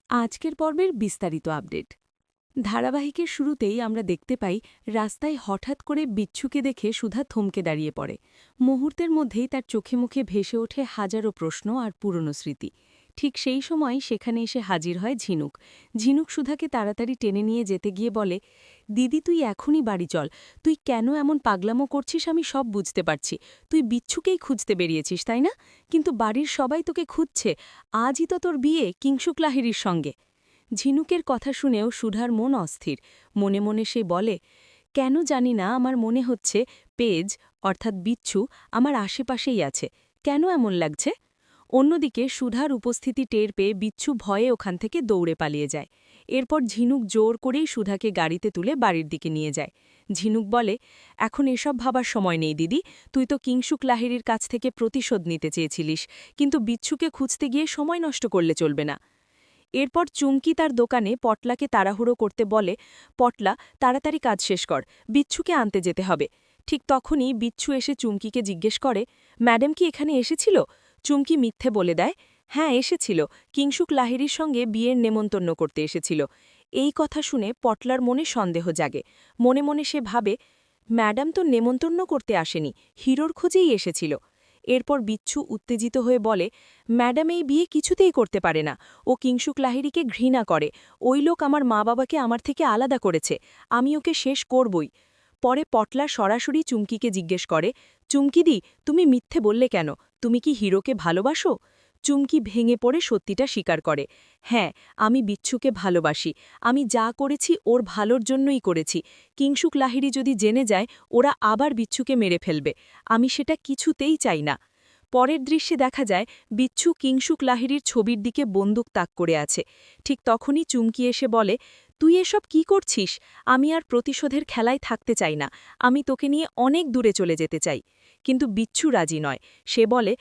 আজকের পর্বের বিস্তারিত আপডেট। ধারাবাহিকের শুরুতেই আমরা দেখতে পাই রাস্তায় হঠাৎ করে বিচ্ছুকে দেখে সুধা থমকে দাঁড়িয়ে পড়ে। মুহূর্তের মধ্যেই তার চোখে মুখে ভেসে ওঠে হাজারো প্রশ্ন আর পুরনো স্মৃতি। ঠিক সেই সময় সেখানে এসে হাজির হয় ঝিনুক। ঝিনুক সুধাকে তাড়াতাড়ি টেনে নিয়ে যেতে গিয়ে বলে, দিদি তুই এখনই বাড়ি চল। তুই কেন এমন পাগলামো করছিস আমি সব বুঝতে পারছি। তুই বিচ্ছুকেই খুঁজতে বেরিয়েছিস তাই না? কিন্তু বাড়ির সবাই তোকে খুঁজছে। আজই তো তোর বিয়ে কিংশুক লাহিড়ীর সঙ্গে। ঝিনুকের কথা শুনেও সুধার মন অস্থির। মনে মনে সে বলে, কেন জানি না আমার মনে হচ্ছে পেজ অর্থাৎ বিচ্ছু আমার আশেপাশেই আছে। কেন এমন লাগছে? অন্যদিকে সুধার উপস্থিতি টের পেয়ে বিচ্ছু ভয়ে ওখান থেকে দৌড়ে পালিয়ে যায়। এরপর ঝিনুক জোর করেই সুধাকে গাড়িতে তুলে বাড়ির দিকে নিয়ে যায়। ঝিনুক বলে, এখন এসব ভাবার সময় নেই দিদি। তুই তো কিংশুক লাহিড়ীর কাছ থেকে প্রতিশোধ নিতে চেয়েছিলিস, কিন্তু বিচ্ছুকে খুঁজতে গিয়ে সময় নষ্ট করলে চলবে না। এরপর চুমকি তার দোকানে পটলাকে তাড়াহুড়ো করতে বলে, পটলা তাড়াতাড়ি কাজ শেষ কর, বিচ্ছুকে আনতে যেতে হবে। ঠিক তখনই বিচ্ছু এসে চুমকিকে জিজ্ঞেস করে, ম্যাডাম কি এখানে এসেছিল? চুমকি মিথ্যে বলে দেয়, হ্যাঁ এসেছিল, কিংশুক লাহিড়ীর সঙ্গে বিয়ের নেমন্তন্ন করতে এসেছিল। এই কথা শুনে পটলার মনে সন্দেহ জাগে। মনে মনে সে ভাবে, ম্যাডাম তো নেমন্তন্ন করতে আসেনি, হিরোর খোঁজেই এসেছিল। এরপর বিচ্ছু উত্তেজিত হয়ে বলে, ম্যাডাম এই বিয়ে কিছুতেই করতে পারে না। ও কিংশুক লাহিড়ীকে ঘৃণা করে। ওই লোক আমার মা বাবাকে আমার থেকে আলাদা করেছে। আমি ওকে শেষ করবই। পরে পটলা সরাসরি চুমকিকে জিজ্ঞেস করে, চুমকিদি তুমি মিথ্যে বললে কেন? তুমি কি হিরোকে ভালোবাসো? চুমকি ভেঙে পড়ে সত্যিটা স্বীকার করে, হ্যাঁ আমি বিচ্ছুকে ভালোবাসি। আমি যা করেছি ওর ভালোর জন্যই করেছি। কিংশুক লাহিড়ী যদি জেনে যায় ওরা আবার বিচ্ছুকে মেরে ফেলবে। আমি সেটা কিছুতেই চাই না। পরের দৃশ্যে দেখা যায় বিচ্ছু কিংশুক লাহিড়ীর ছবির দিকে বন্দুক তাক করে আছে। ঠিক তখনই চুমকি এসে বলে, তুই এসব কি করছিস? আমি আর প্রতিশোধের খেলায় থাকতে চাই না। আমি তোকে নিয়ে অনেক দূরে চলে যেতে চাই। কিন্তু বিচ্ছু রাজি নয়। সে বলে,